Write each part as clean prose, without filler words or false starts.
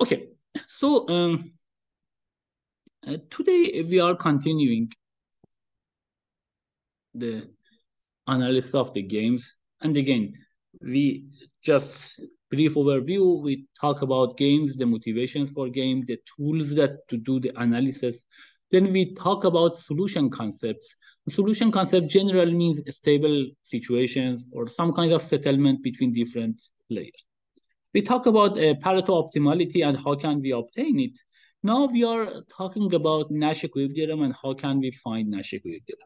Okay, so today we are continuing the analysis of the games. And again, we just brief overview. We talk about games, the motivations for game, the tools that to do the analysis. Then we talk about solution concepts. Solution concept generally means stable situations or some kind of settlement between different players. We talk about Pareto optimality and how can we obtain it. Now we are talking about Nash equilibrium and how can we find Nash equilibrium.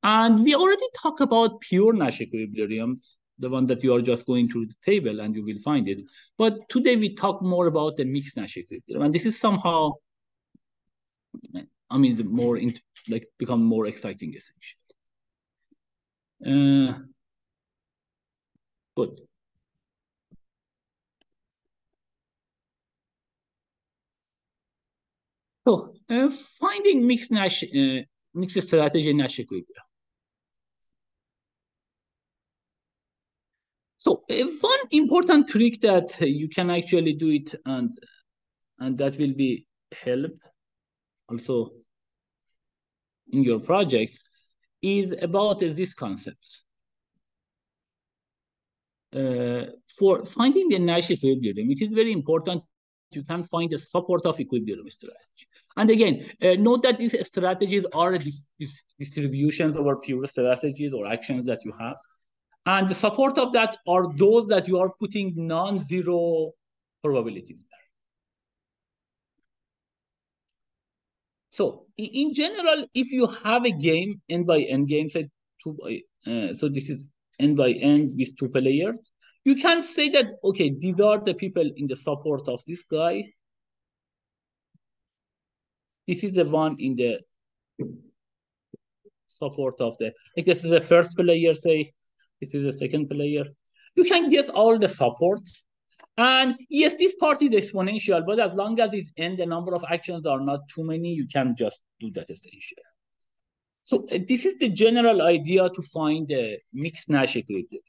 And we already talked about pure Nash equilibriums, the one that you are just going through the table and you will find it. But today we talk more about the mixed Nash equilibrium. And this is somehow, more become more exciting essentially. Good. So finding mixed strategy Nash equilibrium. So one important trick that you can actually do it and that will be help also in your projects is about these concepts. For finding the Nash equilibrium, it is very important you can find the support of equilibrium strategy. And again, note that these strategies are distributions over pure strategies or actions that you have. And the support of that are those that you are putting non-zero probabilities there. So in general, if you have a game, n by n game, say so this is n by n with 2 players, you can say that, okay, these are the people in the support of this guy. This is the one in the support of like this is the first player, say, this is the second player. You can guess all the supports. And yes, this part is exponential, but as long as it's n, the number of actions are not too many, you can just do that essentially. So this is the general idea to find the mixed Nash equilibrium.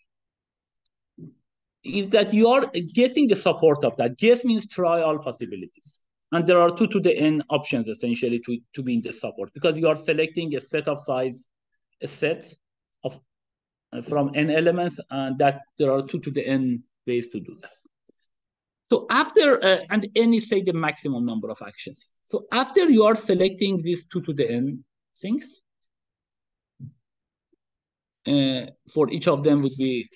Is that you are guessing the support of that. Guess means try all possibilities. And there are 2 to the n options essentially to be in the support because you are selecting a set of size, a set of from n elements, and that there are 2 to the n ways to do that. So after, and n is say the maximum number of actions. So after you are selecting these 2 to the n things, for each of them would be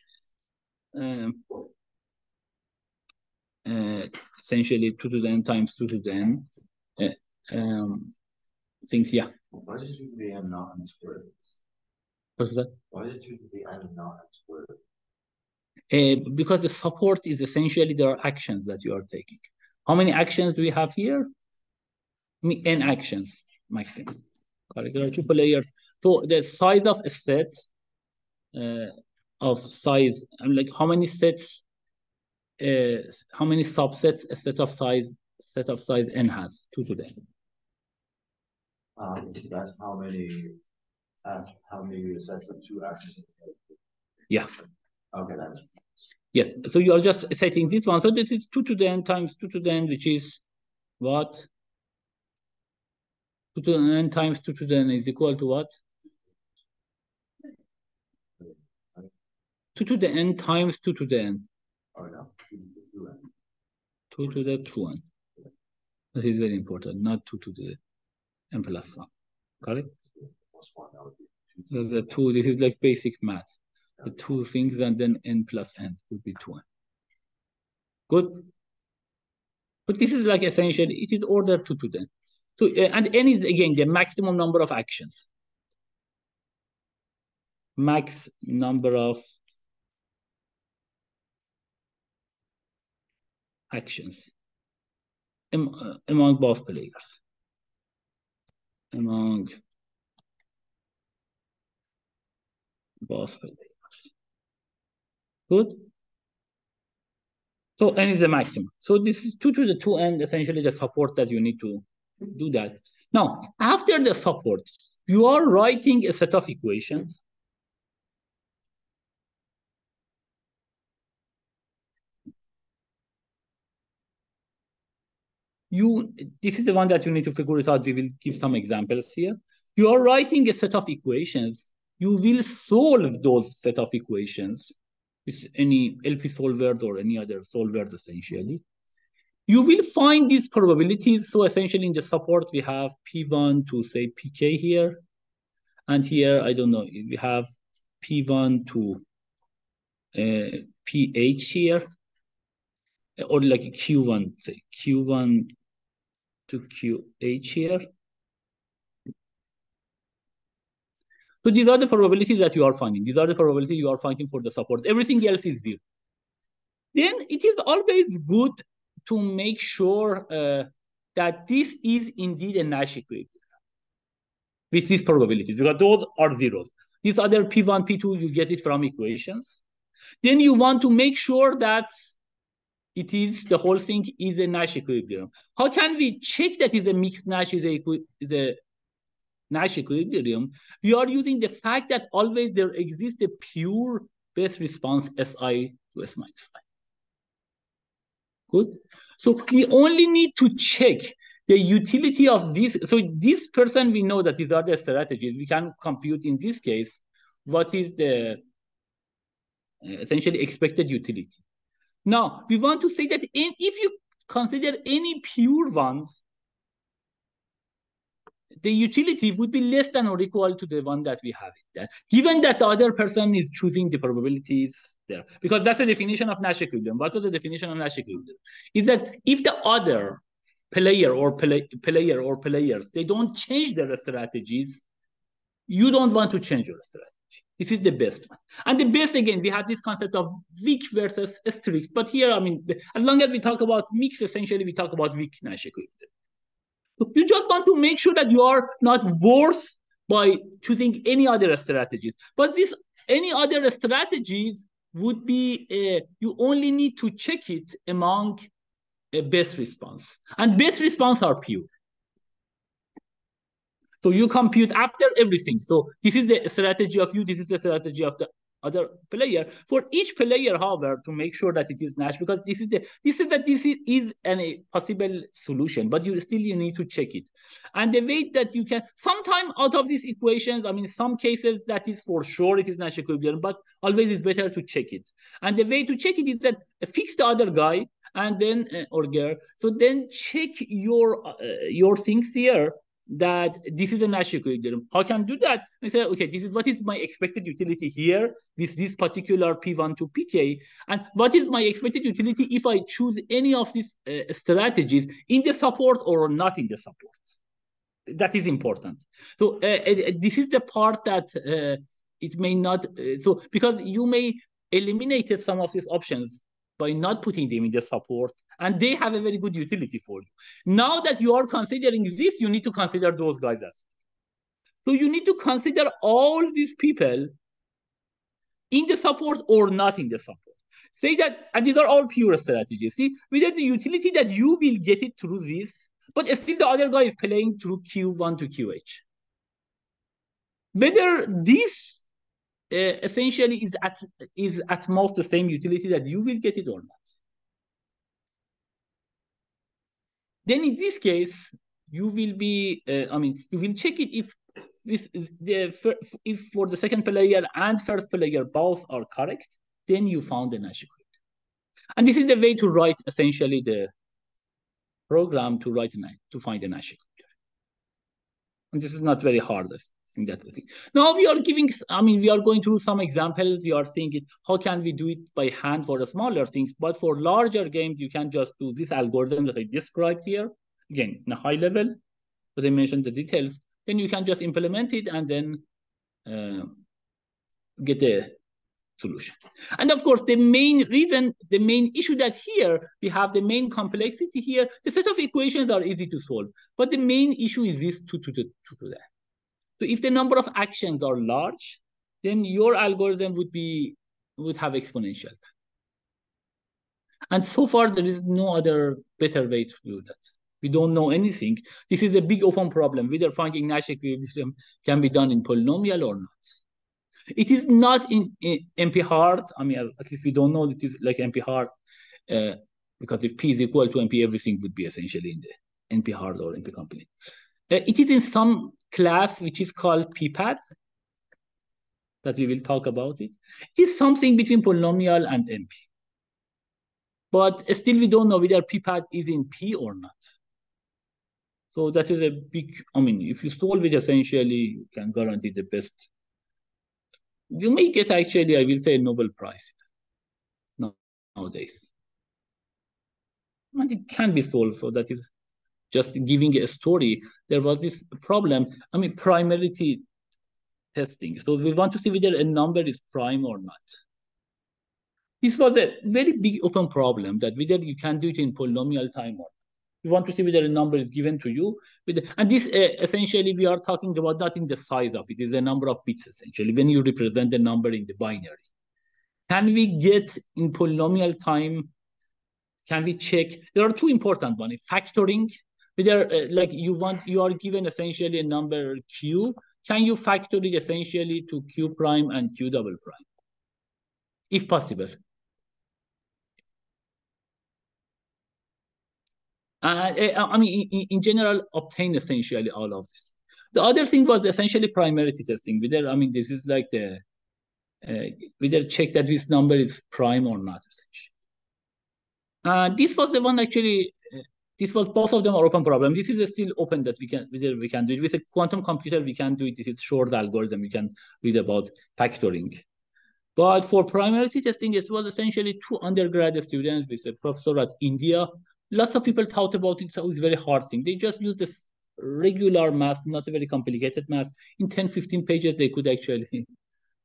essentially 2 to the n times 2 to the n things, yeah. Why is 2 to the n not n squared? What's that? Why is 2 to the n not n squared? Because the support is essentially there are actions that you are taking. How many actions do we have here? N actions maximum. Correct. There are 2 players. So the size of a set of size, like how many sets, how many subsets a set of size n has? 2 to the n. That's how many sets of 2 actions. Yeah. Okay, that's yes. So you are just setting this one. So this is 2 to the n times 2 to the n, which is what? 2 to the n times 2 to the n is equal to what? 2 to the n times 2 to the n. Oh, no. 2 to the 2n. That is very important, not 2 to the n plus 1. Correct? The 2, this is like basic math. The 2 things and then n plus n would be 2n. Good? But this is like essentially, it is order 2 to the n. So, and n is again the maximum number of actions. Max number of actions among both players. Among both players. Good? So n is the maximum. So this is 2 to the 2n, essentially the support that you need to do that. Now, after the support, you are writing a set of equations. this is the one that you need to figure it out. We will give some examples here. You are writing a set of equations. You will solve those set of equations with any LP solvers or any other solvers, essentially. You will find these probabilities. So essentially in the support, we have P1 to say PK here. And here, I don't know, we have P1 to PH here, or like Q1, say Q1 to QH here. So these are the probabilities that you are finding. These are the probabilities you are finding for the support. Everything else is zero. Then it is always good to make sure that this is indeed a Nash equilibrium with these probabilities, because those are zeros. These other P1, P2, you get it from equations. Then you want to make sure that the whole thing is a Nash equilibrium. How can we check that is a mixed Nash is a Nash equilibrium? We are using the fact that always there exists a pure best response Si to S minus I. Good. So we only need to check the utility of this. So this person, we know that these are the strategies. We can compute in this case what is the essentially expected utility. Now, we want to say that if you consider any pure ones, the utility would be less than or equal to the one that we have it there, given that the other person is choosing the probabilities there. Because that's the definition of Nash equilibrium. What was the definition of Nash equilibrium? Is that if the other player or players, they don't change their strategies, you don't want to change your strategy. This is the best one. And the best, again, we have this concept of weak versus strict. But here, I mean, as long as we talk about mix, essentially, we talk about weak Nash equilibrium. So you just want to make sure that you are not worse by choosing any other strategies. But this any other strategies would be, you only need to check it among best response. And best response are pure. So you compute after everything. So this is the strategy of you. This is the strategy of the other player. For each player, however, to make sure that it is Nash, because this is a possible solution, but you need to check it. And the way that you can, sometime out of these equations, I mean, some cases that is for sure it is Nash equilibrium, but always it's better to check it. And the way to check it is that fix the other guy and then or girl. So then check your things here, that this is a Nash equilibrium. How can I do that? I say, okay, this is what is my expected utility here with this particular P1 to PK, and what is my expected utility if I choose any of these strategies in the support or not in the support. That is important. So this is the part that it may not, so because you may eliminate some of these options by not putting them in the support, and they have a very good utility for you. Now that you are considering this, you need to consider those guys as well. So you need to consider all these people in the support or not in the support. Say that, and these are all pure strategies. See, whether the utility that you will get it through this, but still the other guy is playing through Q1 to QH. Whether this essentially is at most the same utility that you will get it or not. Then in this case, you will be, you will check it if for the second player and first player both are correct, then you found the Nash equilibrium. And this is the way to write essentially the program to find the Nash equilibrium. And this is not very hard. I think that's the thing. Now we are going through some examples. We are thinking, how can we do it by hand for the smaller things? But for larger games, you can just do this algorithm that I described here. Again, in a high level, but I mentioned the details. Then you can just implement it and then get the solution. And of course, the main issue that here, we have the main complexity here. The set of equations are easy to solve, but the main issue is this to that. So if the number of actions are large, then your algorithm would have exponential. And so far, there is no other better way to do that. We don't know anything. This is a big open problem, whether finding Nash equilibrium can be done in polynomial or not. It is not in NP hard. I mean, at least we don't know it is like NP hard because if P is equal to NP, everything would be essentially in the NP hard or NP complete. It is in some class which is called PPAD, that we will talk about it. It is something between polynomial and NP. But still, we don't know whether PPAD is in P or not. So that is a big, I mean, if you solve it, essentially, you can guarantee the best. You may get, actually, I will say, a Nobel Prize nowadays. And it can be solved. So that is just giving a story. There was this problem, I mean, primality testing. So we want to see whether a number is prime or not. This was a very big open problem, that whether you can do it in polynomial time or not. We want to see whether a number is given to you. And this essentially, we are talking about not in the size of it, is a number of bits, essentially, when you represent the number in the binary. Can we get in polynomial time, can we check? There are two important ones. Factoring, whether like you are given essentially a number q, can you factor it essentially to q prime and q double prime, if possible? I mean, in general, obtain essentially all of this. The other thing was essentially primality testing. Whether, I mean, this is like the, whether check that this number is prime or not, essentially. This was the one actually, this was, both of them are open problem. This is still open, that we can, whether we can do it. With a quantum computer, we can do it. This is short algorithm. We can read about factoring. But for primality testing, it was essentially two undergrad students with a professor at India. Lots of people thought about it, so it's a very hard thing. They just used this regular math, not a very complicated math. In 10, 15 pages, they could actually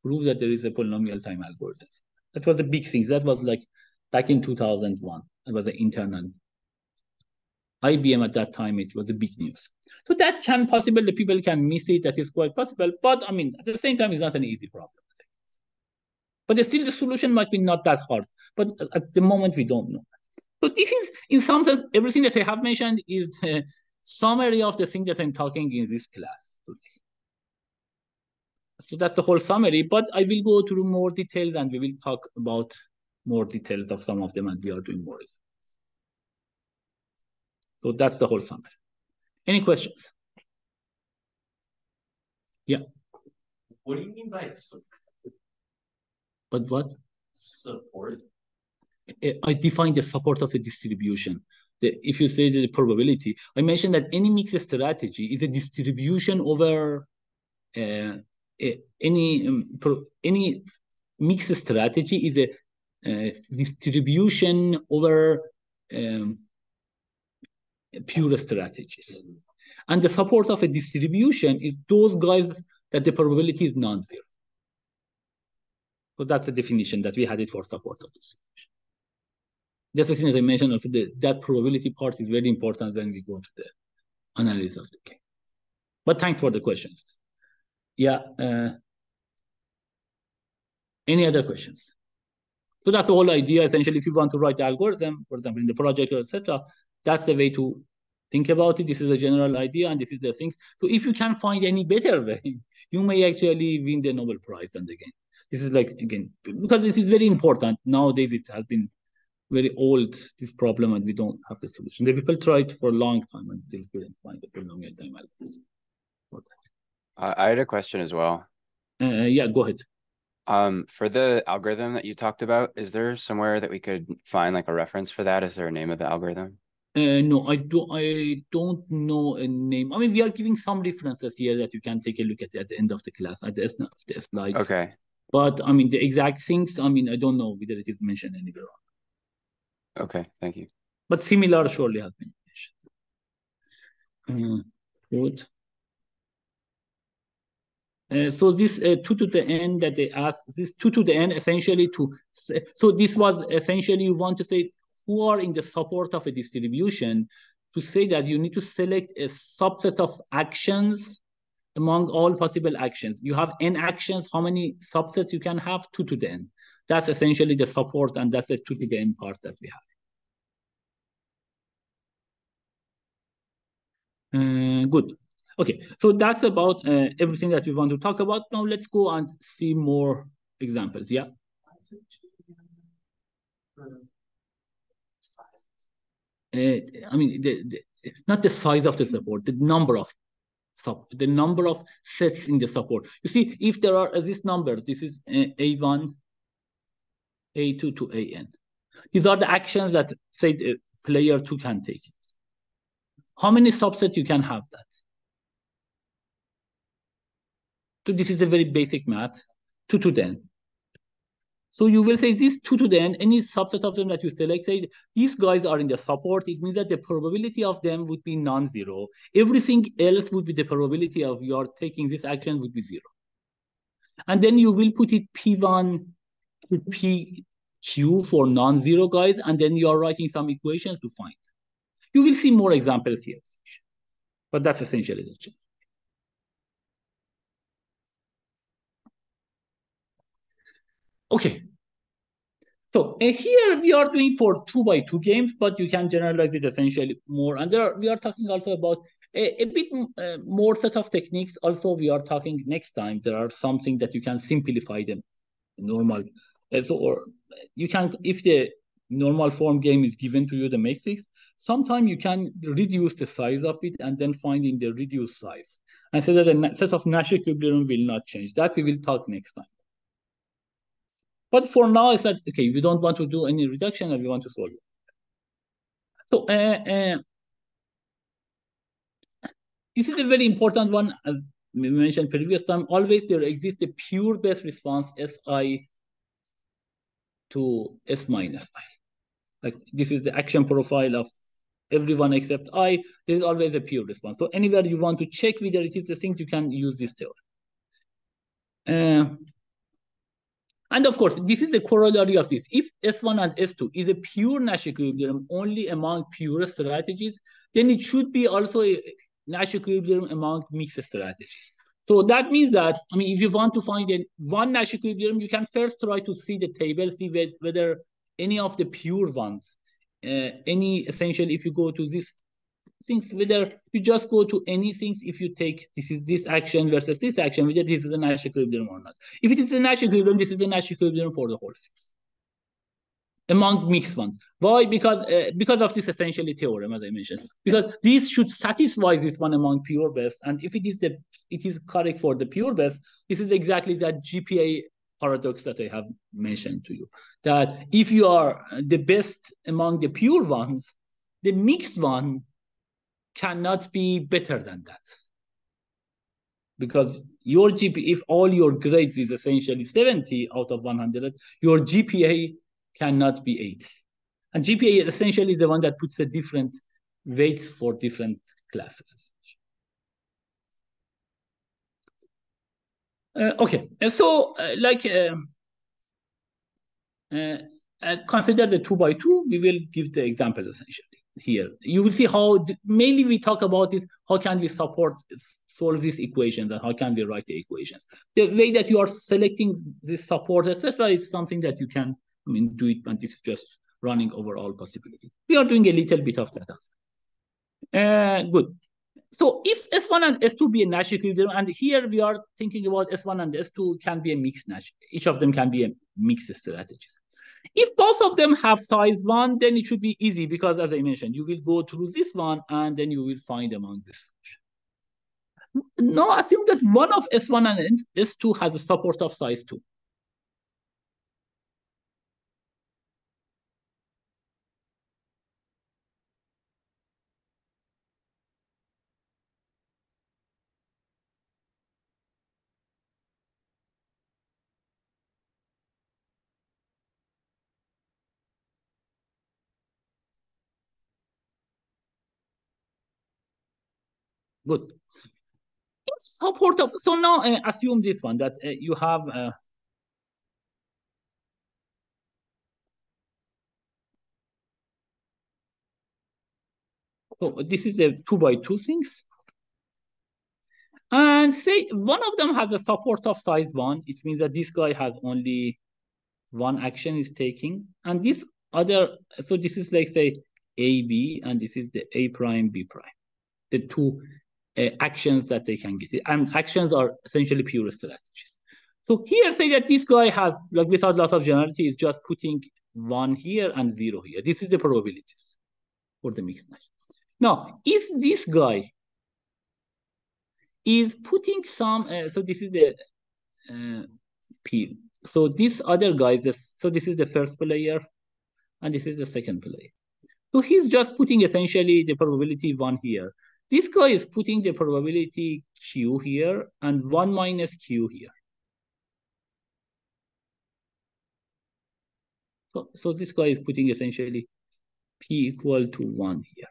prove that there is a polynomial time algorithm. That was a big thing. That was like back in 2001. It was an internal. IBM at that time, it was a big news. So that can possible, the people can miss it. That is quite possible. But I mean, at the same time, it's not an easy problem. But still, the solution might be not that hard. But at the moment, we don't know. So this is, in some sense, everything that I have mentioned is the summary of the thing that I'm talking in this class today. So that's the whole summary, but I will go through more details and we will talk about more details of some of them, and we are doing more research. So that's the whole summary. Any questions? Yeah. What do you mean by support? But what? Support. I define the support of a distribution. If you say the probability, I mentioned that any mixed strategy is a distribution over any mixed strategy is a distribution over pure strategies. And the support of a distribution is those guys that the probability is non-zero. So that's the definition that we had it for support of distribution. That's the thing that I mentioned also, that probability part is very important when we go to the analysis of the game. But thanks for the questions. Yeah. Any other questions? So that's the whole idea. Essentially, if you want to write the algorithm, for example, in the project, etc., that's the way to think about it. This is a general idea, and this is the things. So if you can find any better way, you may actually win the Nobel Prize and again. This is like, again, because this is very important. Nowadays, it has been very old, this problem, and we don't have the solution. The people tried for a long time and still couldn't find the polynomial time algorithm. I had a question as well. Yeah, go ahead. For the algorithm that you talked about, is there somewhere that we could find like a reference for that? Is there a name of the algorithm? No, I don't know a name. I mean, we are giving some references here that you can take a look at the end of the class, at the end of the slides. Okay. But I mean, the exact things, I mean, I don't know whether it is mentioned anywhere. Okay, thank you. But similar surely has been mentioned. Good. So this 2 to the n that they asked, this 2 to the n essentially so this was essentially, you want to say who are in the support of a distribution, to say that you need to select a subset of actions among all possible actions. You have n actions, how many subsets you can have? 2 to the n. That's essentially the support, and that's the 2 to the n part that we have. Good. Okay, so that's about everything that we want to talk about. Now let's go and see more examples. Yeah. I mean, not the size of the support, the number of sets in the support. You see, if there are these numbers, this is A1, A2 to AN. These are the actions that say the player 2 can take it. How many subsets you can have that? So this is a very basic math, 2 to the n. So you will say this 2 to the n, any subset of them that you select, say these guys are in the support, it means that the probability of them would be non-zero. Everything else would be the probability of your taking this action would be 0. And then you will put it P1 to PQ for non-zero guys, and then you are writing some equations to find. You will see more examples here, but that's essentially the change. Okay. So here we are doing for 2x2 games, but you can generalize it essentially more. And we are talking also about a bit more set of techniques. Also, we are talking next time. There are something that you can simplify them normal. Or you can, if the normal form game is given to you, the matrix, sometimes you can reduce the size of it and then find in the reduced size. And so that the set of Nash equilibrium will not change. That we will talk next time. But for now, I said, okay, we don't want to do any reduction and we want to solve it. So this is a very important one. As we mentioned previous time, always there exists a pure best response Si to S minus I. Like this is the action profile of everyone except I. There is always a pure response. So anywhere you want to check whether it is the thing, you can use this theorem. And of course, this is the corollary of this. If S1 and S2 is a pure Nash equilibrium only among pure strategies, then it should be also a Nash equilibrium among mixed strategies. So that means that, I mean, if you want to find one Nash equilibrium, you can first try to see the table, see whether any of the pure ones, essentially, if you go to this things, whether you just go to any things, if you take this action versus this action, whether this is a Nash equilibrium or not. If it is a Nash equilibrium, this is a Nash equilibrium for the whole space among mixed ones. Why? Because of this essentially theorem, as I mentioned. Because this should satisfy this one among pure best, and if it is correct for the pure best, this is exactly that GPA paradox that I have mentioned to you. That if you are the best among the pure ones, the mixed one cannot be better than that. Because your GPA, if all your grades is essentially 70 out of 100, your GPA cannot be 8. And GPA essentially is the one that puts the different weights for different classes. Okay, so consider the 2x2. We will give the example essentially here. You will see how mainly we talk about is how can we solve these equations and how can we write the equations. The way that you are selecting this support, etc., is something that you can, I mean, do it, and this is just running over all possibilities. We are doing a little bit of that. Good. So if S1 and S2 be a Nash equilibrium, and here we are thinking about S1 and S2 can be a mixed Nash. Each of them can be a mixed strategies. If both of them have size 1, then it should be easy because, as I mentioned, you will go through this one and then you will find among this. Now assume that one of S1 and S2 has a support of size 2. Good. Support of, so now assume this one, that you have so this is the 2x2 things. And say one of them has a support of size 1. It means that this guy has only one action is taking. And this other, so this is like say AB, and this is the A prime, B prime. The two actions that they can get. And actions are essentially pure strategies. So here say that this guy has, like without lots of generality, is just putting 1 here and 0 here. This is the probabilities. for the mixed Nash. Now, if this guy is putting some, so this is the P. So this other guy is this. So this is the first player, and this is the second player. So he's just putting essentially the probability 1 here. This guy is putting the probability Q here and 1 minus Q here. So this guy is putting essentially P equal to 1 here.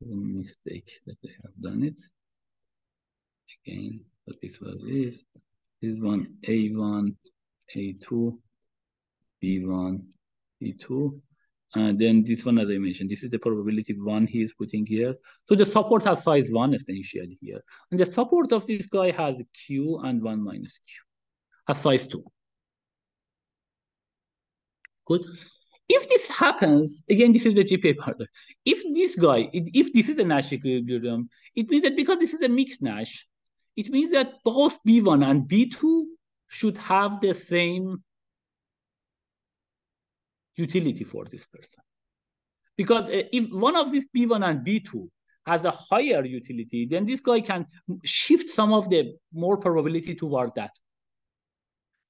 Mistake that I have done it. Again, but this was this. This one A1, A2, B1, B2. And then this one, as I mentioned, this is the probability 1 he is putting here. So the support has size 1 essentially here. And the support of this guy has Q and 1 minus Q, has size 2. Good. If this happens, again, this is the GPA part. If this guy, if this is a Nash equilibrium, it means that because this is a mixed Nash, it means that both B1 and B2 should have the same utility for this person. Because if one of these B1 and B2 has a higher utility, then this guy can shift some of the more probability toward that.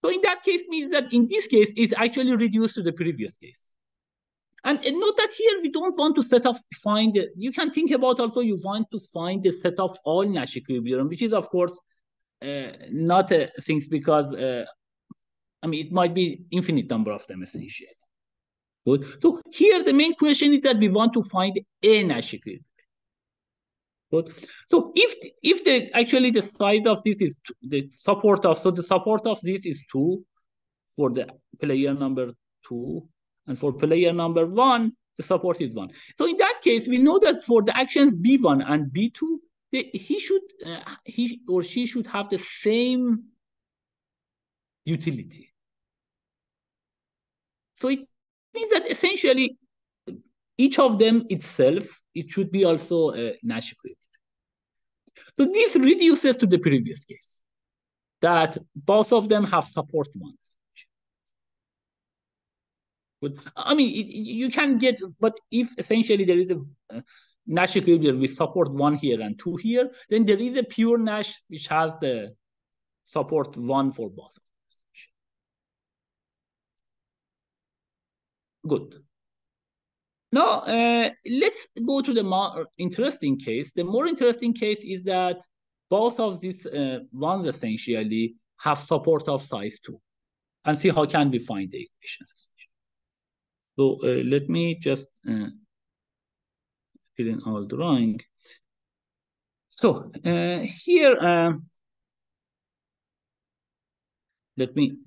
So in that case means that in this case, it's actually reduced to the previous case. And note that here, we don't want to set off, find, you can think about also, you want to find the set of all Nash equilibrium, which is of course, not things because, I mean, it might be infinite number of them essentially. Good. So here, the main question is that we want to find a Nash equilibrium. Good. So if the actually the size of this is the support of, so the support of this is 2 for the player number 2, and for player number 1, the support is 1. So in that case, we know that for the actions B1 and B2, he or she should have the same utility. So it means that essentially each of them itself, it should be also a Nash equilibrium. So this reduces to the previous case, that both of them have support 1. But I mean, you can get, but if essentially there is a Nash equilibrium with support 1 here and 2 here, then there is a pure Nash which has the support 1 for both. Good. Now, let's go to the more interesting case. The more interesting case is that both of these ones essentially have support of size 2, and see how can we find the equations. So let me just fill in our drawing. So here, let me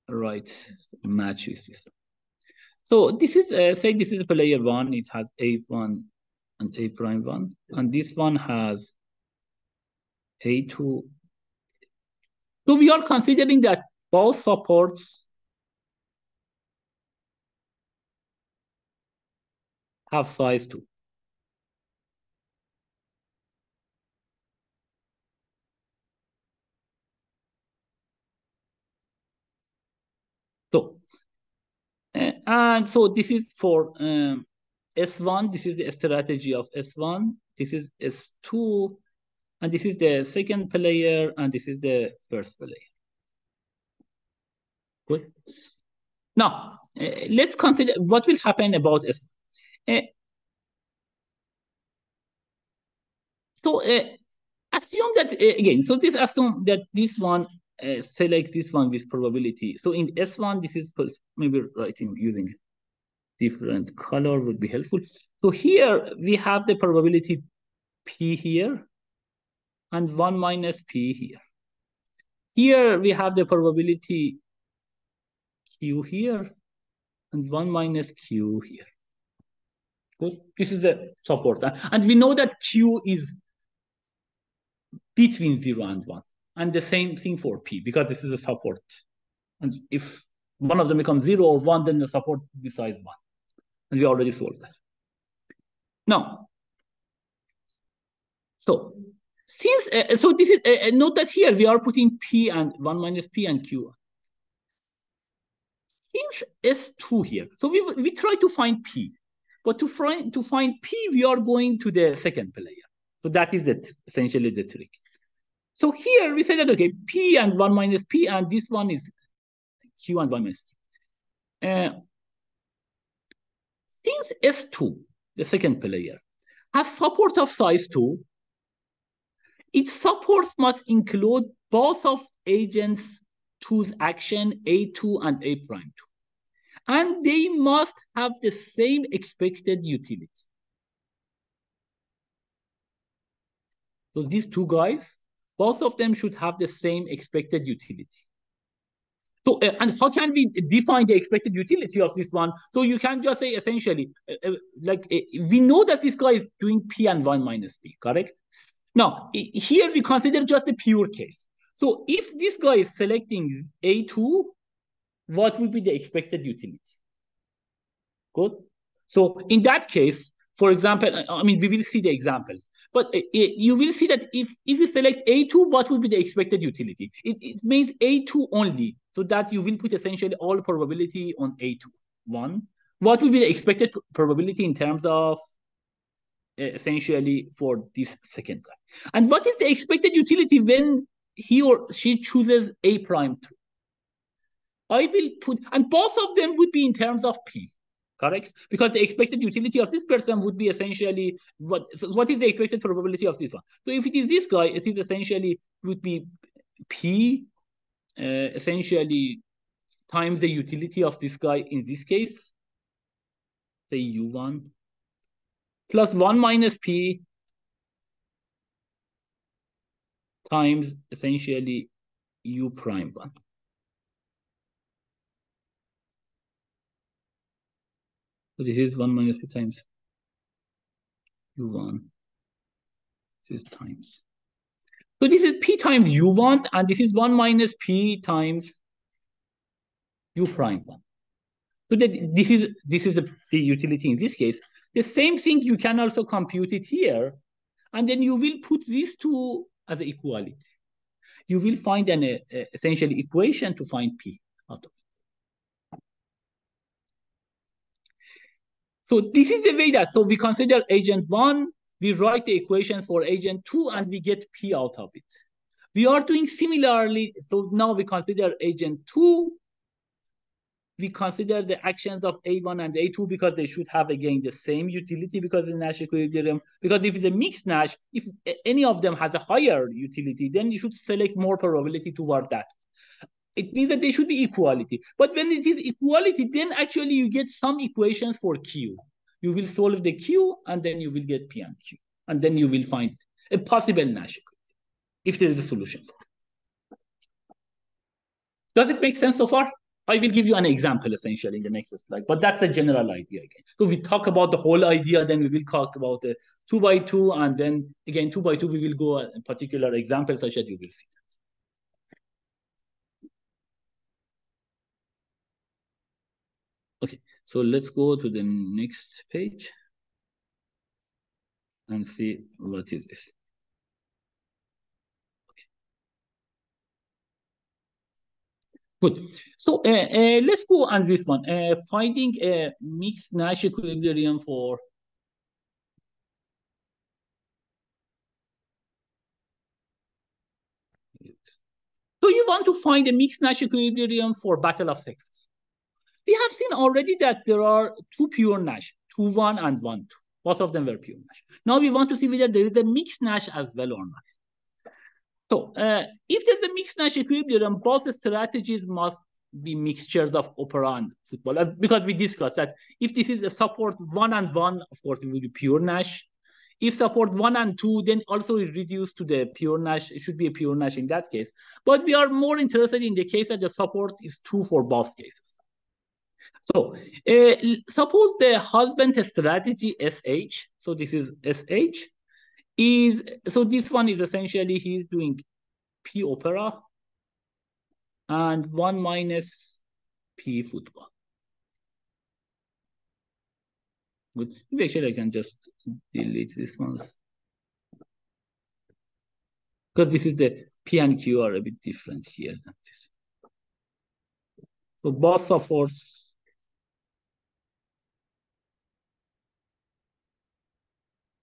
write match with this. So this is, say this is player 1, it has A1 and A prime 1, and this one has A2. So we are considering that both supports have size 2. So, and so this is for S1, this is the strategy of S1, this is S2, and this is the second player, and this is the first player. Good. Now, let's consider what will happen about S1. So assume that, again, so this assume that this one selects this one with probability. So in S1, this is maybe writing using different color would be helpful. So here we have the probability P here and 1 minus P here. Here we have the probability Q here and 1 minus Q here. Good. This is the support. And we know that Q is between 0 and 1. And the same thing for P, because this is a support. And if one of them becomes 0 or 1, then the support besides 1. And we already solved that. Now, So since so this is note that here we are putting P and 1 minus P and Q. Since S2 here, so we try to find P, but to find P, we are going to the second player. So that is essentially the trick. So here we say that, okay, P and 1 minus P, and this one is Q and 1 minus Q. Since S2, the second player, has support of size 2, its supports must include both of agents 2's action A2 and A prime 2. And they must have the same expected utility. So these two guys, both of them should have the same expected utility. So, and how can we define the expected utility of this one? So you can just say essentially, we know that this guy is doing P and 1 minus P, correct? Now, here we consider just a pure case. So if this guy is selecting A2, what will be the expected utility? Good. So in that case, for example, I mean, we will see the examples, but you will see that if you select A2, what will be the expected utility? It means A2 only, so that you will put essentially all probability on A2. One, what will be the expected probability in terms of essentially for this second guy? And what is the expected utility when he or she chooses A prime 2? I will put, and both of them would be in terms of P. Correct? Because the expected utility of this person would be essentially what is the expected probability of this one? So if it is this guy, it is essentially would be P essentially times the utility of this guy in this case, say U1, plus 1 minus P times essentially U prime 1. So this is 1 minus P times U1. This is times. So this is P times U1, and this is 1 minus P times U prime 1. So that this is the utility in this case. The same thing you can also compute it here, and then you will put these two as an equality. You will find an essentially equation to find P out of it. So this is the way that, so we consider agent 1, we write the equation for agent 2, and we get P out of it. We are doing similarly, so now we consider agent 2, we consider the actions of A1 and A2 because they should have, again, the same utility because of the Nash equilibrium. Because if it's a mixed Nash, if any of them has a higher utility, then you should select more probability toward that. It means that they should be equality. But when it is equality, then actually you get some equations for Q. You will solve the Q, and then you will get P and Q. And then you will find a possible Nash equilibrium, if there is a solution for it. Does it make sense so far? I will give you an example essentially in the next slide, but that's a general idea again. So we talk about the whole idea, then we will talk about the 2 by 2, and then again 2 by 2, we will go a particular example such that you will see that. Okay, so let's go to the next page and see what is this. Good. So let's go on this one. Finding a mixed Nash equilibrium for So you want to find a mixed Nash equilibrium for battle of sexes. We have seen already that there are two pure Nash, 2-1 and 1-2. Both of them were pure Nash. Now we want to see whether there is a mixed Nash as well or not. So if there's a mixed Nash equilibrium, both strategies must be mixtures of opera and football. Because we discussed that if this is a support 1 and 1, of course, it will be pure Nash. If support 1 and 2, then also it reduced to the pure Nash. It should be a pure Nash in that case. But we are more interested in the case that the support is 2 for both cases. So suppose the husband strategy SH, so this is SH, is, so this one is essentially he's doing P opera and 1 minus P football. Good. Maybe actually I can just delete these ones. because this is the P and Q are a bit different here than this. So both supports.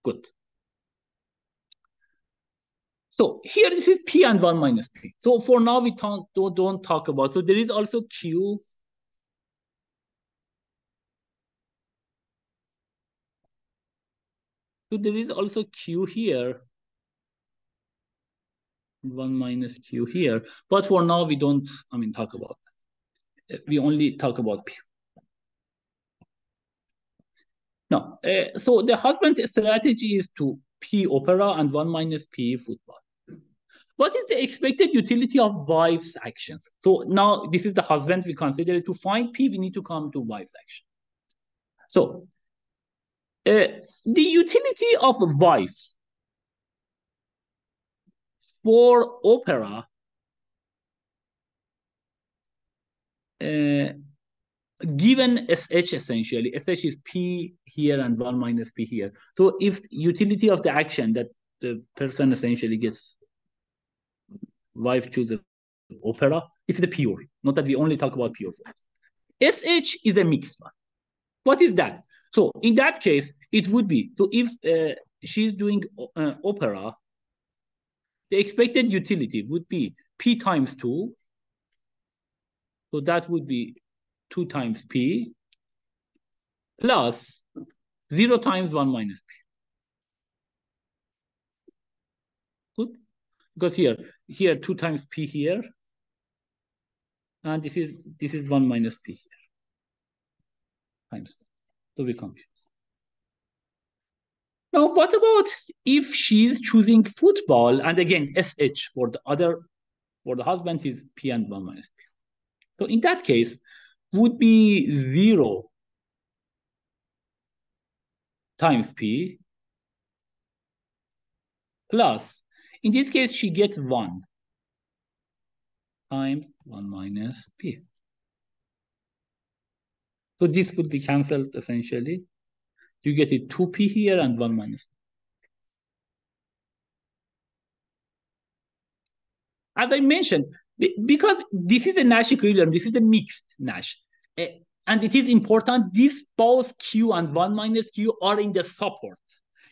Good. So here this is P and 1 minus P. So for now we don't talk about. So there is also Q. So there is also Q here. 1 minus Q here. But for now we don't, talk about that. We only talk about P. No. So the husband strategy is to P opera and 1 minus P football. What is the expected utility of wife's actions? So now this is the husband. We consider it. To find P, we need to come to wife's action. So the utility of wife for opera given SH essentially, SH is P here and 1 minus P here. So if utility of the action that the person essentially gets, wife chooses opera, it's the pure. Not that we only talk about pure form. SH is a mixed one. What is that? So in that case, it would be, so if she's doing opera, the expected utility would be P times 2. So that would be 2 times P plus 0 times 1 minus P. Good? Because here 2 times P here, and this is 1 minus P here times. So we compute. Now, what about if she's choosing football, and again SH for the husband is P and 1 minus P. So in that case, would be 0 times P plus, in this case, she gets 1 times 1 minus P. So this would be cancelled essentially. You get it 2P here and 1 minus P. As I mentioned, because this is a Nash equilibrium, this is a mixed Nash. And it is important, these both Q and 1 minus Q are in the support.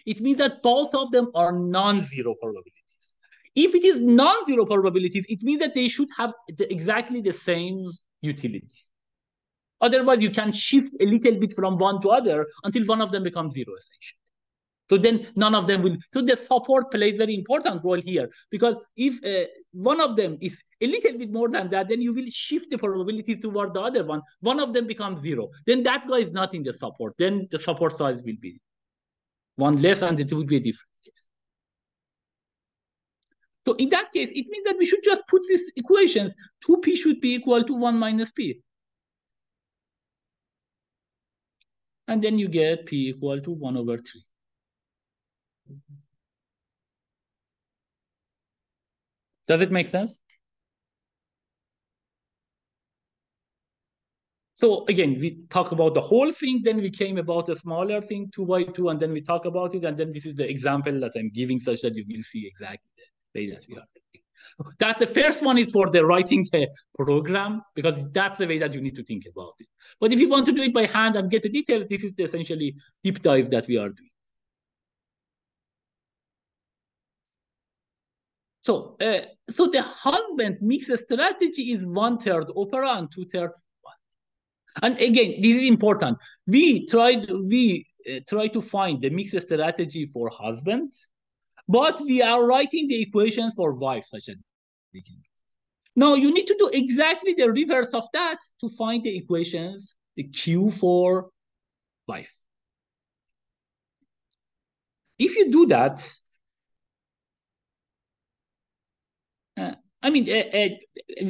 It means that both of them are non-zero probabilities. If it is non-zero probabilities, it means that they should have exactly the same utility. Otherwise, you can shift a little bit from one to other until one of them becomes zero, essentially. So then none of them will. So the support plays very important role here, because if one of them is a little bit more than that, then you will shift the probabilities toward the other one. One of them becomes zero. Then that guy is not in the support. Then the support size will be one less, and it would be a different case. So in that case, it means that we should just put these equations. 2P should be equal to 1 minus P. And then you get P equal to 1 over 3. Does it make sense? So again, we talk about the whole thing, then we came about a smaller thing, 2 by 2, and then we talk about it, and then this is the example that I'm giving such that you will see exactly the way that we are thinking. That the first one is for the writing the program, because that's the way that you need to think about it. But if you want to do it by hand and get the details, this is the essentially deep dive that we are doing. So, so the husband mix strategy is 1/3 opera and 2/3. And again, this is important. We try to find the mix strategy for husband, but we are writing the equations for wife such as we can. Now you need to do exactly the reverse of that to find the equations, the Q for wife. If you do that,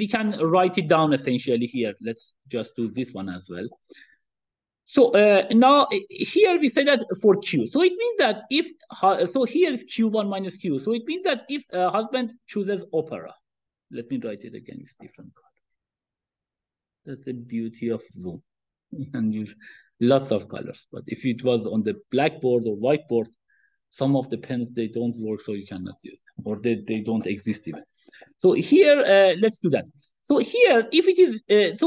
we can write it down essentially here. Let's just do this one as well. So now here we say that for Q. So it means that if, so here is Q1 minus Q. So it means that if husband chooses opera, let me write it again with different color. That's the beauty of Zoom. You can use lots of colors. But if it was on the blackboard or whiteboard, some of the pens, they don't work, so you cannot use them, or they don't exist even. So here, let's do that. So here, if it is,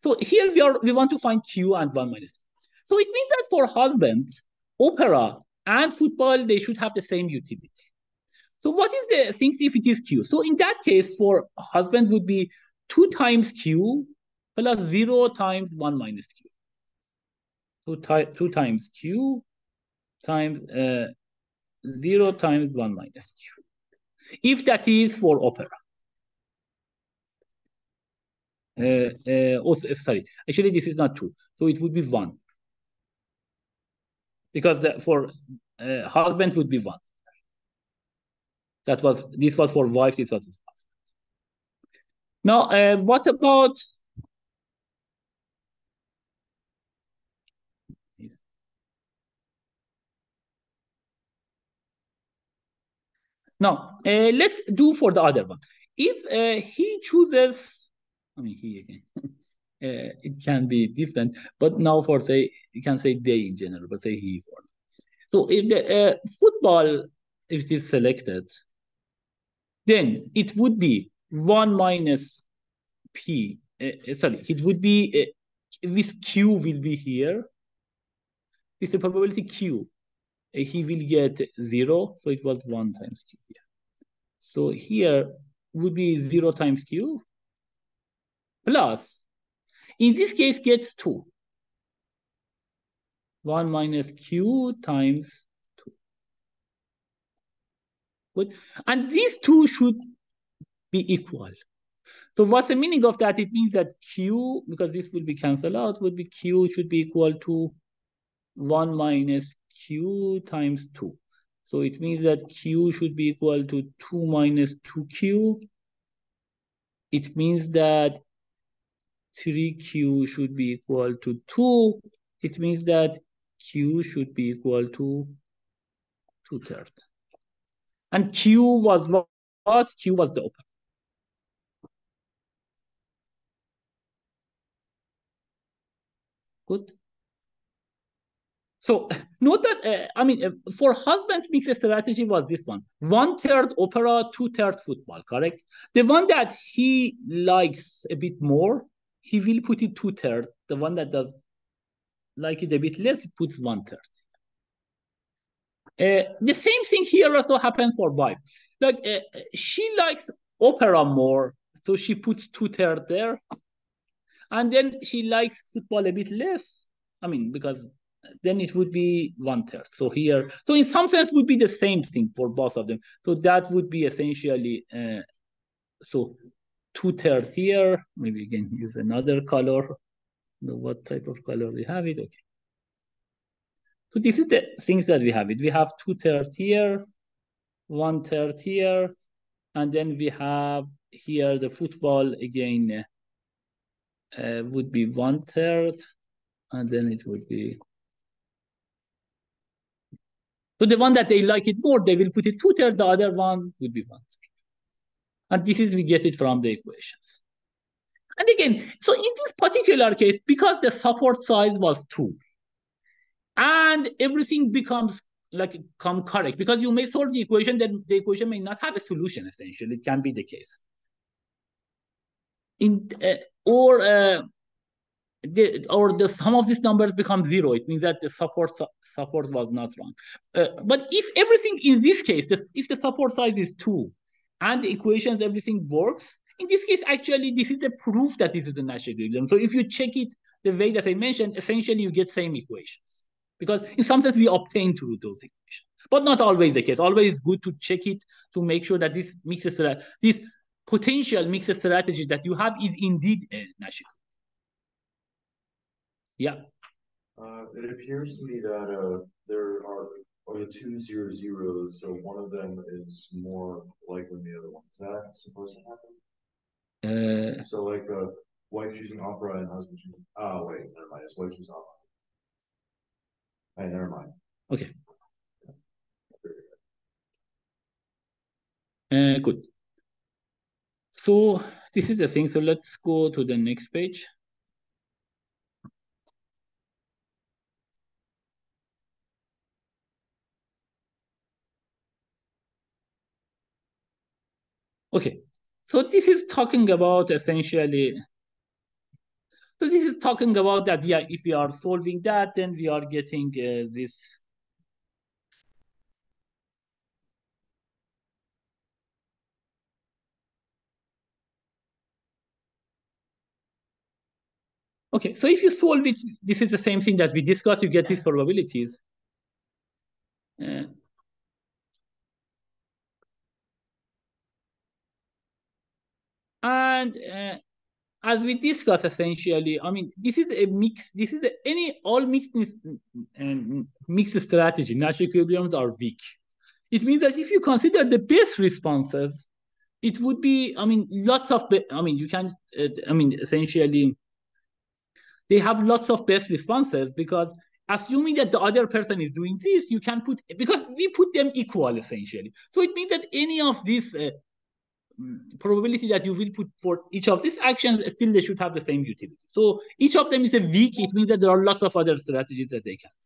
so here we want to find Q and 1 minus Q. So it means that for husbands, opera and football, they should have the same utility. So what is the things if it is Q? So in that case, for husband would be 2 times Q plus 0 times 1 minus Q. So 2 times Q times 0 times 1 minus Q. If that is for opera. Also, sorry, actually this is not 2. So it would be 1. Because for husband would be 1. This was for wife, this was for husband. Now, what about now, let's do for the other one. If he chooses, I mean, he again, it can be different, but now for say, you can say they in general, but say he for. So if the football, if it is selected, then it would be 1 minus P, sorry, it would be, this Q will be here. With the probability Q, he will get 0, so it was 1 times Q here. So here would be 0 times Q plus, in this case, gets 2. 1 minus Q times 2. Good. And these two should be equal. So what's the meaning of that? It means that Q, because this will be cancelled out, would be Q should be equal to 1 minus Q times 2. So it means that Q should be equal to 2 minus 2Q. It means that 3Q should be equal to 2. It means that Q should be equal to 2/3. And Q was what? Q was the opera. Good. So note that, for husband mixed strategy was this one. 1/3 opera, 2/3 football, correct? The one that he likes a bit more, he will put it 2/3. The one that does like it a bit less, he puts 1/3. The same thing here also happens for wife. Like she likes opera more, so she puts 2/3 there. And then she likes football a bit less. Because then it would be 1/3. So here, so in some sense would be the same thing for both of them. So that would be essentially, so 2/3 here, maybe again use another color. What type of color we have it, okay. So this is the things that we have it. We have 2/3 here, 1/3 here, and then we have here the football again would be 1/3, and then it would be. So the one that they like it more, they will put it 2/3, the other one would be 1/3. And this is, we get it from the equations. And again, so in this particular case, because the support size was 2, and everything becomes come correct, because you may solve the equation, then the equation may not have a solution, essentially. It can be the case. Or the sum of these numbers become 0. It means that the support was not wrong. But if everything in this case, if the support size is 2 and the equations, everything works, in this case, actually, this is a proof that this is the Nash equilibrium. So if you check it the way that I mentioned, essentially you get same equations. Because in some sense, we obtain through those equations. But not always the case. Always good to check it to make sure that this potential mixed strategy that you have is indeed a Nash equilibrium. Yeah. It appears to me that there are only 2 0 zeros, so one of them is more likely than the other one. Is that supposed to happen? So like wife choosing opera and husband choosing. Oh wait, never mind. It's wife choosing opera. Hey, never mind. Okay. Good. So this is the thing. So let's go to the next page. Okay, so this is talking about essentially. So this is talking about that, yeah, if we are solving that, then we are getting this. Okay, so if you solve it, this is the same thing that we discussed, you get these probabilities. And as we discussed, essentially, I mean, this is a mix. This is all mixed strategy. Nash equilibriums are weak. It means that if you consider the best responses, it would be, I mean, lots of. I mean, you can. I mean, essentially, they have lots of best responses because assuming that the other person is doing this, you can put because we put them equal essentially. So it means that any of these probability that you will put for each of these actions, still they should have the same utility. So each of them is a weak. It means that there are lots of other strategies that they can take.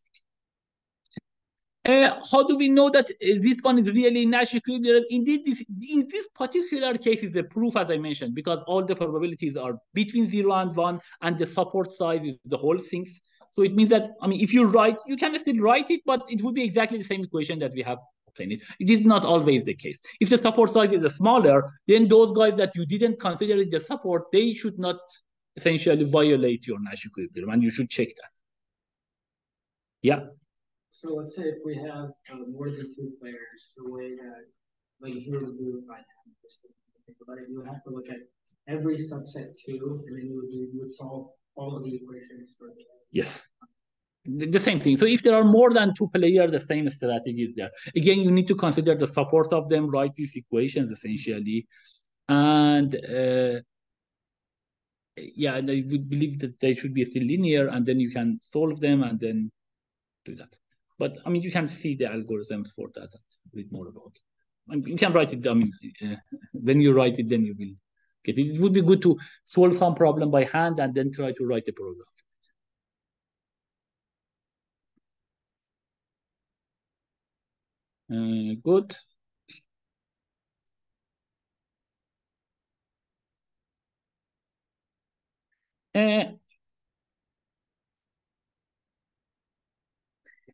How do we know that this one is really Nash equilibrium? Indeed, in this particular case is a proof, as I mentioned, because all the probabilities are between 0 and 1, and the support size is the whole things. So it means that, I mean, if you write, you can still write it, but it would be exactly the same equation that we have obtained it. It is not always the case. If the support size is smaller, then those guys that you didn't consider in the support, they should not essentially violate your Nash equilibrium, and you should check that. Yeah. So let's say if we have more than two players, the way that, like if you were to do it by hand, but you would have to look at every subset too, and then you would solve all of the equations for the. Yes. The same thing. So if there are more than two players, the same strategy is there. Again, you need to consider the support of them, write these equations essentially. And yeah, and I would believe that they should be still linear, and then you can solve them and then do that. But I mean, you can see the algorithms for that and read more about it. And you can write it. I mean, when you write it, then you will get it. It would be good to solve some problem by hand and then try to write the program. Good.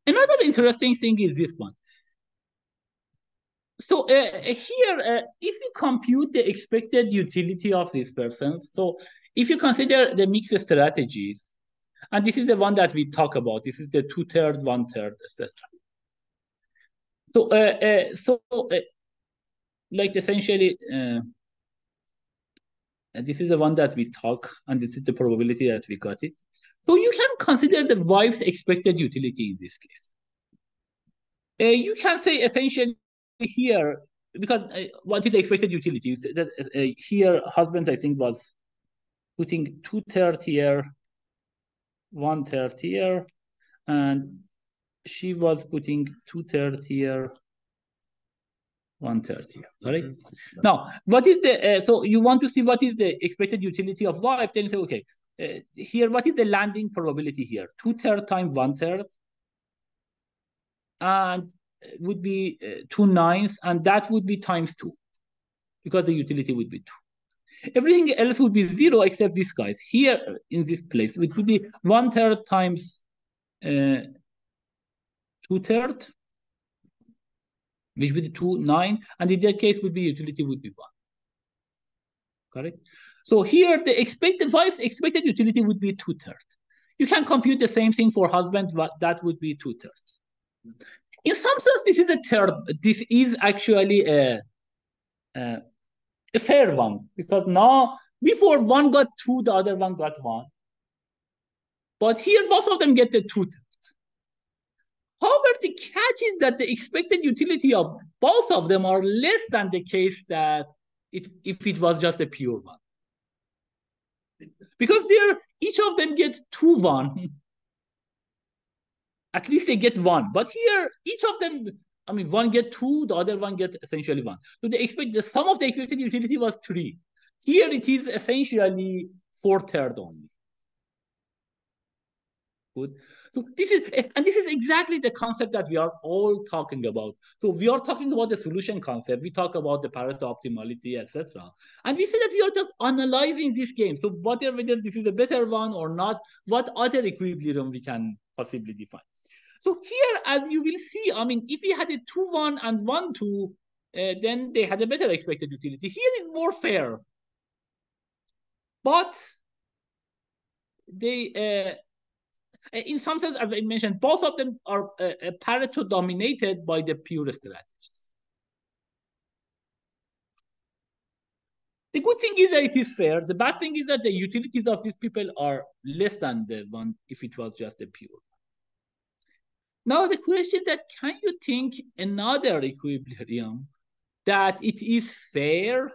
Another interesting thing is this one. So here, if you compute the expected utility of these persons, so if you consider the mixed strategies, and this is the one that we talk about, this is the 2/3, 1/3, etc. So, like essentially, this is the one that we talk, and this is the probability that we got it. So you can consider the wife's expected utility in this case. You can say essentially here, because what is the expected utility? Is that here, husband, I think, was putting 2/3 here, 1/3 here, and she was putting 2/3 here, 1/3 here. Sorry. Now, what is the so you want to see what is the expected utility of wife? Then you say, okay, here, what is the landing probability here? 2/3 times 1/3, and would be 2/9, and that would be times 2, because the utility would be 2. Everything else would be 0 except these guys. Here in this place, it would be 1/3 times 2/3, which would be 2/9, and in that case would be utility would be 1. Correct? So here the wife's expected utility would be 2/3. You can compute the same thing for husband, but that would be 2/3. In some sense, this is a third. This is actually a fair one, because now before one got 2, the other one got 1. But here both of them get the 2/3. However, the catch is that the expected utility of both of them are less than the case that if it was just a pure one. Because each of them get 2, 1. At least they get 1. But here, each of them, I mean, one get 2, the other one get essentially 1. So the sum of the expected utility was 3. Here it is essentially 4/3 only. Good. So this is exactly the concept that we are all talking about. So we are talking about the solution concept. We talk about the Pareto optimality, etc. And we say that we are just analyzing this game. So whether this is a better one or not, what other equilibrium we can possibly define. So here, as you will see, I mean, if we had a 2-1 and 1-2, then they had a better expected utility. Here is more fair. But they in some sense, as I mentioned, both of them are Pareto dominated by the pure strategies. The good thing is that it is fair. The bad thing is that the utilities of these people are less than the one if it was just a pure. Now the question is that can you think another equilibrium that it is fair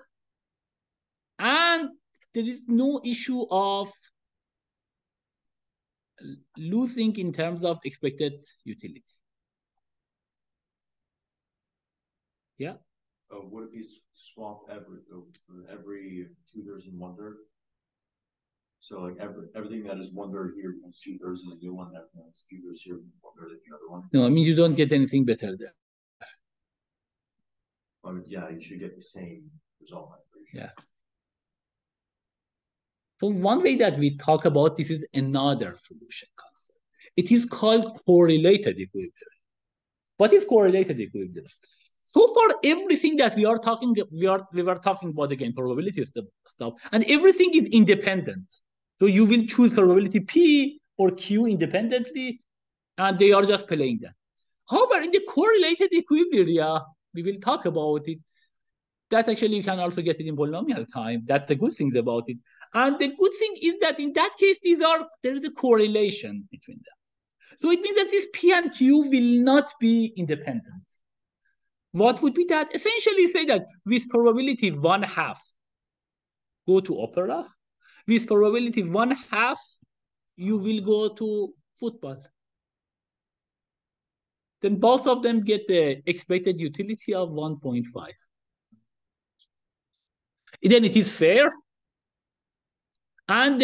and there is no issue of losing in terms of expected utility? Yeah. What if you swap every 2/3 and 1/3? So like everything that is 1/3 here becomes 2/3 in the new one, that becomes 2/3 here, 1/3 in the other one. No, I mean you don't get anything better there. I mean, yeah, you should get the same result. Yeah. So one way that we talk about this is another solution concept. It is called correlated equilibrium. What is correlated equilibrium? So far, everything that we were talking about again, probability stuff, and everything is independent. So you will choose probability P or Q independently, and they are just playing that. However, in the correlated equilibria, we will talk about it. That actually you can also get it in polynomial time. That's the good things about it. And the good thing is that in that case, there is a correlation between them. So it means that this P and Q will not be independent. What would be that? Essentially say that with probability 1/2, go to opera. With probability 1/2, you will go to football. Then both of them get the expected utility of 1.5. Then it is fair. And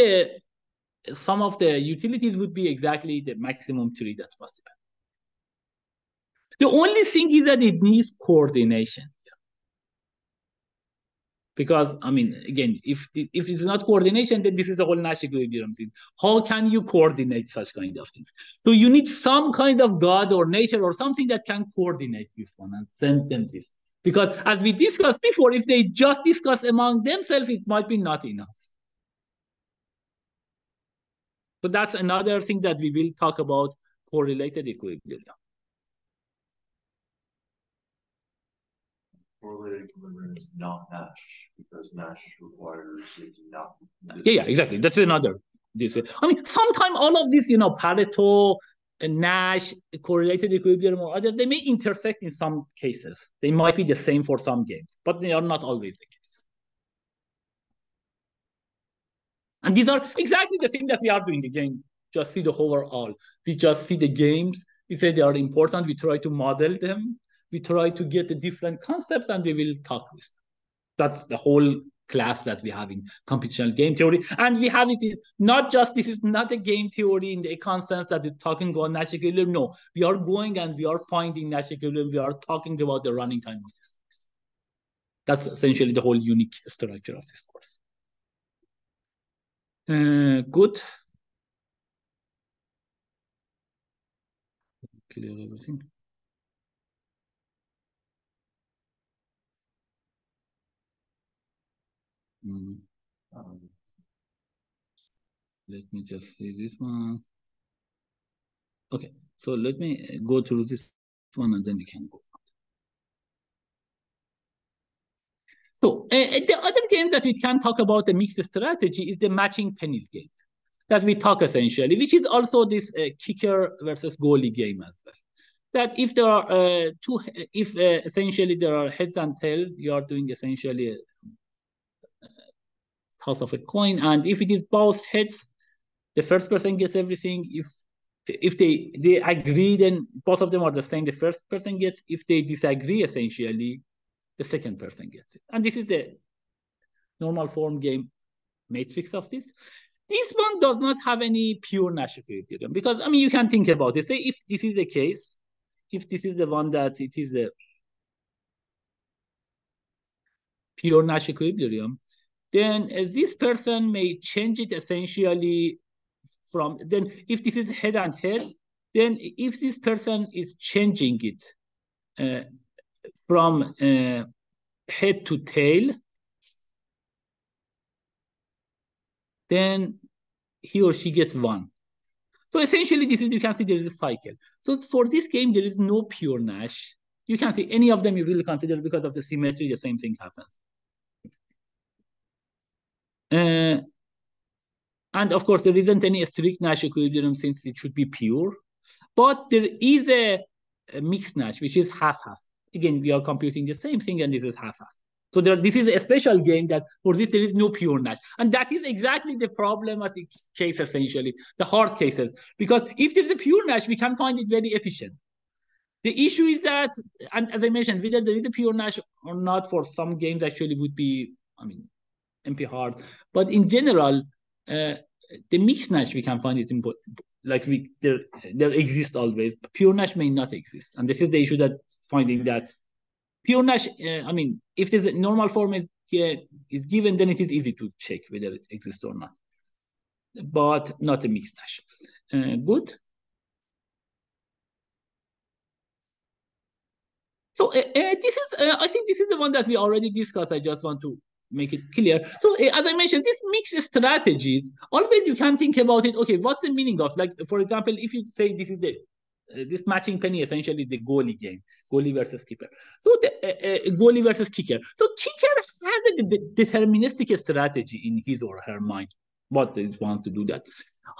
some of the utilities would be exactly the maximum 3 that's possible. The only thing is that it needs coordination. Because, I mean, again, if it's not coordination, then this is the whole Nash equilibrium thing. How can you coordinate such kind of things? So you need some kind of God or nature or something that can coordinate this one and send them this. Because as we discussed before, if they just discuss among themselves, it might be not enough. So that's another thing that we will talk about, correlated equilibrium. Correlated equilibrium is not Nash because Nash requires it to not. Yeah, exactly. That's another. I mean, sometimes all of this, Pareto, Nash, correlated equilibrium, or other, they may intersect in some cases. They might be the same for some games, but they are not always the case. And these are exactly the thing that we are doing again. Just see the overall. We just see the games. We say they are important. We try to model them. We try to get the different concepts, and we will talk with them. That's the whole class that we have in computational game theory. And we have it is not just, this is not a game theory in the econ sense that it's talking about Nash equilibrium. No, we are going and we are finding Nash equilibrium. We are talking about the running time of this course. That's essentially the whole unique structure of this course. Good. Clear everything. Let me just see this one. Okay, so let me go through this one and then we can go. So the other game that we can talk about the mixed strategy is the matching pennies game that we talk essentially, which is also this kicker versus goalie game as well. That if there are essentially there are heads and tails, you are doing essentially a toss of a coin, and if it is both heads, the first person gets everything. If they agree, then both of them are the same. The first person gets. If they disagree, essentially, the second person gets it. And this is the normal form game matrix of this. This one does not have any pure Nash equilibrium because, I mean, you can think about it. Say if this is the case, if this is the one that it is a pure Nash equilibrium, then this person may change it essentially from, then if this is head and head, then if this person is changing it from head to tail, then he or she gets one. So essentially, this is, you can see there is a cycle. So for this game, there is no pure Nash. You can see any of them you really consider because of the symmetry, the same thing happens. And of course, there isn't any strict Nash equilibrium since it should be pure. But there is a mixed Nash, which is half-half. Again, we are computing the same thing, and this is half-half. So this is a special game that for this, there is no pure Nash. And that is exactly the problematic case, essentially, the hard cases. Because if there's a pure Nash, we can find it very efficient. The issue is that, and as I mentioned, whether there is a pure Nash or not for some games actually would be, I mean, MP hard. But in general, the mixed Nash, we can find it important. Like there exists always. Pure Nash may not exist. And this is the issue that finding that pure Nash, I mean, if there's a normal form is given, then it is easy to check whether it exists or not. But not a mixed Nash. Good. So this is, I think this is the one that we already discussed. I just want to make it clear. So as I mentioned, these mixed strategies, always you can think about it. Okay, what's the meaning of, like, for example, if you say this is the this matching penny, essentially the goalie game, goalie versus keeper. So the goalie versus kicker. So kicker has a deterministic strategy in his or her mind, what it wants to do that.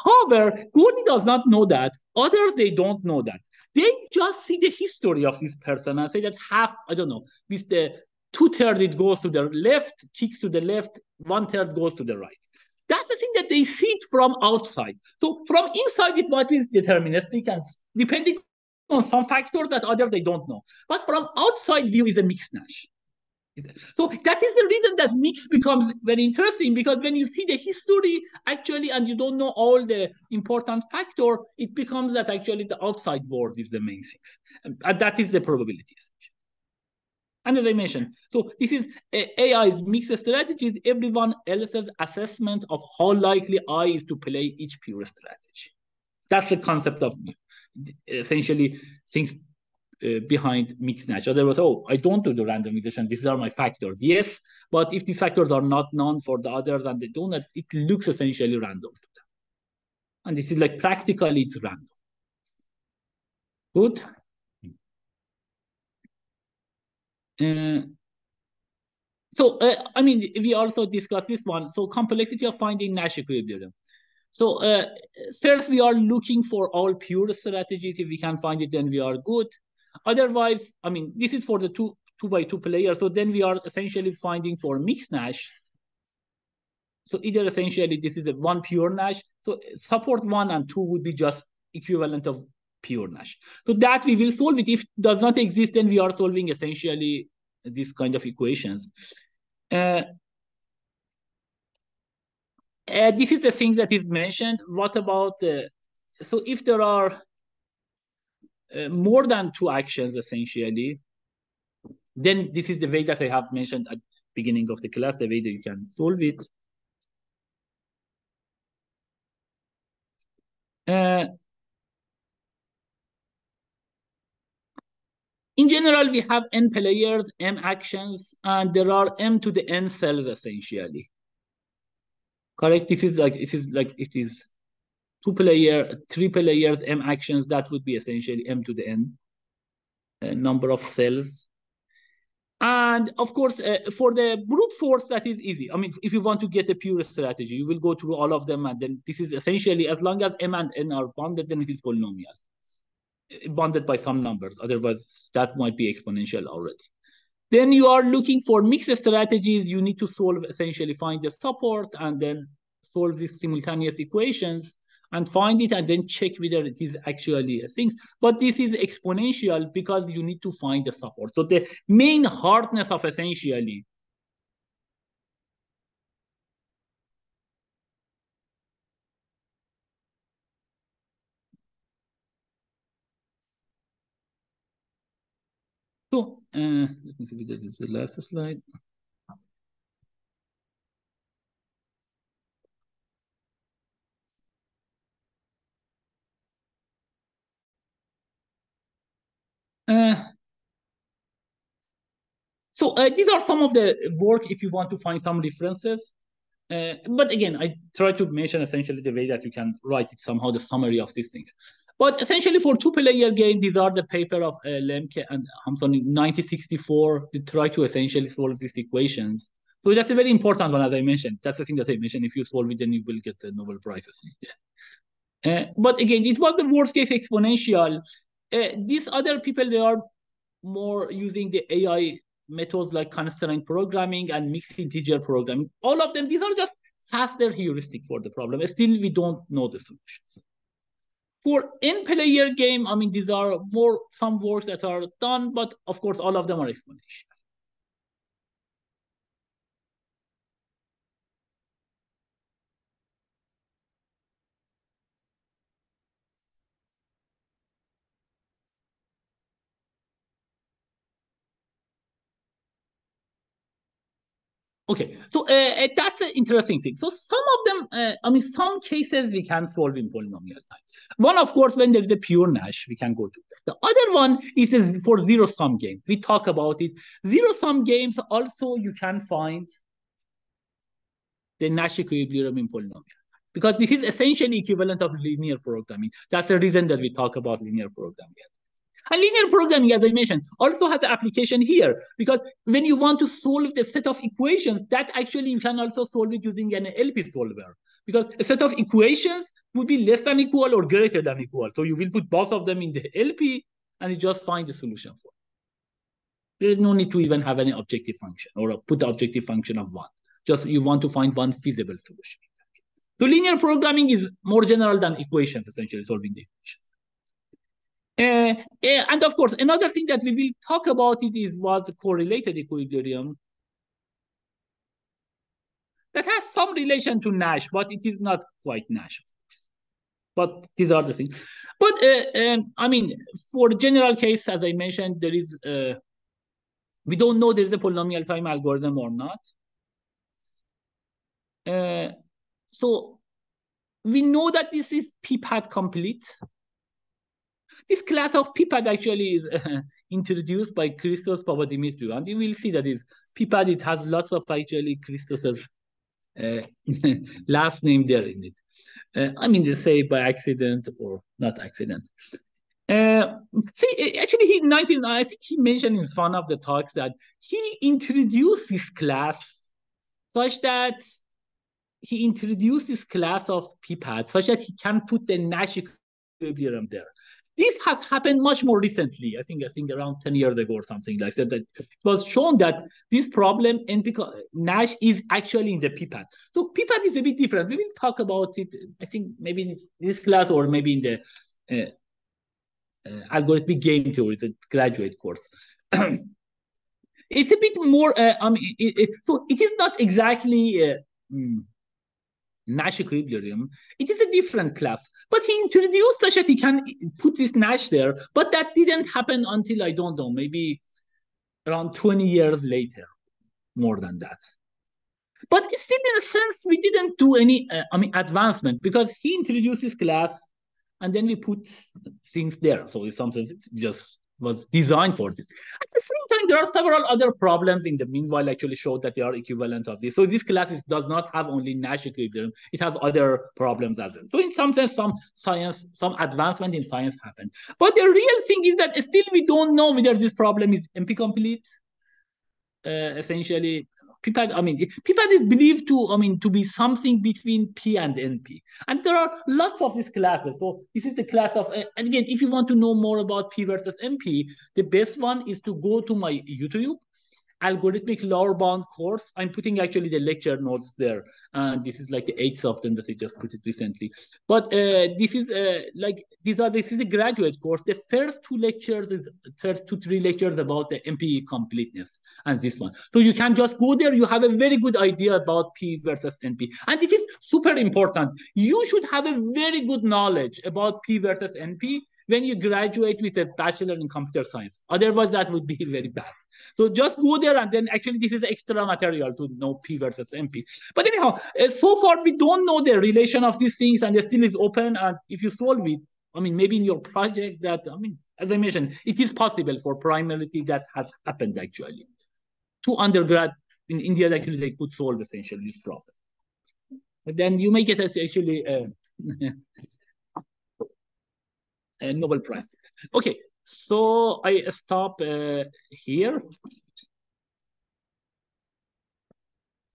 However, goalie does not know that. Others, they don't know that. They just see the history of this person and say that half, I don't know, with the 2/3 it goes to the left, kicks to the left, 1/3 goes to the right. That's the thing that they see it from outside. So from inside, it might be deterministic and depending on some factors that other they don't know. But from outside view is a mixed Nash. So that is the reason that mix becomes very interesting, because when you see the history actually and you don't know all the important factor, it becomes that actually the outside world is the main thing. And that is the probabilities. And as I mentioned, so this is AI's mixed strategies, everyone else's assessment of how likely I is to play each pure strategy. That's the concept of essentially things behind mixed Nash. Otherwise, I don't do the randomization. These are my factors. Yes, but if these factors are not known for the others and they do not, it looks essentially random to them. And this is like practically it's random. Good. So, I mean, we also discussed this one. So complexity of finding Nash equilibrium. So first, we are looking for all pure strategies. If we can find it, then we are good. Otherwise, I mean, this is for the two by two players. So then we are essentially finding for mixed Nash. So either essentially this is a one pure Nash. So support 1 and 2 would be just equivalent of pure Nash. So that we will solve it. If it does not exist, then we are solving essentially this kind of equations. This is the thing that is mentioned. What about so if there are more than 2 actions essentially, then this is the way that I have mentioned at the beginning of the class, the way that you can solve it. In general, we have n players, m actions, and there are m to the n cells essentially. Correct? This is like it is 2 player, 3 players, m actions. That would be essentially m to the n number of cells. And of course, for the brute force, that is easy. I mean, if you want to get a pure strategy, you will go through all of them, and then this is essentially as long as m and n are bounded, then it is polynomial. Bounded by some numbers. Otherwise, that might be exponential already. Then you are looking for mixed strategies. You need to solve, essentially find the support and then solve these simultaneous equations and find it and then check whether it is actually things. But this is exponential because you need to find the support. So the main hardness of essentially So let me see if that is the last slide. So these are some of the work if you want to find some references. But again, I try to mention essentially the way that you can write it somehow, the summary of these things. But essentially for two-player game, these are the paper of Lemke and Hampson in 1964 to try to essentially solve these equations. So that's a very important one, as I mentioned. That's the thing that I mentioned. If you solve it, then you will get the Nobel Prizes. Yeah. But again, it was the worst case exponential. These other people, they are more using the AI methods like constraint programming and mixed integer programming. All of them, these are just faster heuristic for the problem. Still, we don't know the solutions. For n-player game, I mean, these are more some works that are done, but of course, all of them are exponential. Okay, so that's an interesting thing. So some of them, I mean, some cases we can solve in polynomial time. One, of course, when there's a pure Nash, we can go to that. The other one is for zero-sum game. We talk about it. Zero-sum games also you can find the Nash equilibrium in polynomial time, because this is essentially equivalent of linear programming. That's the reason that we talk about linear programming. And linear programming, as I mentioned, also has an application here, because when you want to solve the set of equations, that actually you can also solve it using an LP solver, because a set of equations would be less than equal or greater than equal. So you will put both of them in the LP and you just find the solution for it. There is no need to even have any objective function or put the objective function of one. Just you want to find one feasible solution. So linear programming is more general than equations, essentially solving the equations. And of course, another thing that we will talk about was correlated equilibrium that has some relation to Nash, but it is not quite Nash, of course. But these are the things. But I mean, for general case, as I mentioned, there is we don't know there is a polynomial time algorithm or not. So we know that this is PPAD complete. This class of PPAD actually is introduced by Christos Papadimitriou, and you will see that is PPAD. It has lots of actually Christos's last name there in it. I mean, they say by accident or not accident. See, actually, I think he mentioned in one of the talks that he introduced this class such that he introduced this class of PPAD such that he can put the Nash equilibrium there. This has happened much more recently. I think around 10 years ago or something like that. It was shown that this problem in Nash is actually in the PPAD. So PPAD is a bit different. We will talk about it, I think, maybe in this class or maybe in the algorithmic game theory, it's a graduate course. It's a bit more, so it is not exactly Nash equilibrium. It is a different class, but he introduced such that he can put this Nash there, but that didn't happen until, I don't know, maybe around 20 years later, more than that. But still, in a sense, we didn't do any, advancement, because he introduced this class and then we put things there. So in some sense, it just was designed for this. At the same time, there are several other problems in the meanwhile actually showed that they are equivalent of this. So this class does not have only Nash equilibrium, it has other problems as well. So in some sense, some advancement in science happened. But the real thing is that still we don't know whether this problem is NP complete. Essentially, PPAD, PPAD is believed to be something between P and NP. And there are lots of these classes. So this is the class of, and again, if you want to know more about P versus NP, the best one is to go to my YouTube algorithmic lower bound course. I'm putting actually the lecture notes there. And this is like the 8th of them that I just put it recently. But this is this is a graduate course. The first 3 lectures about the NP completeness and this one. So you can just go there. You have a very good idea about P versus NP. And it is super important. You should have a very good knowledge about P versus NP when you graduate with a bachelor in computer science. Otherwise, that would be very bad. So just go there, and then actually this is extra material to know P versus NP. But anyhow, so far we don't know the relation of these things, and it still is open. And if you solve it, I mean, maybe in your project that, I mean, as I mentioned, it is possible for probability that has happened actually. Two undergrad in India, actually, they could solve essentially this problem. But then you make it as actually a Nobel Prize. Okay, so I stop here.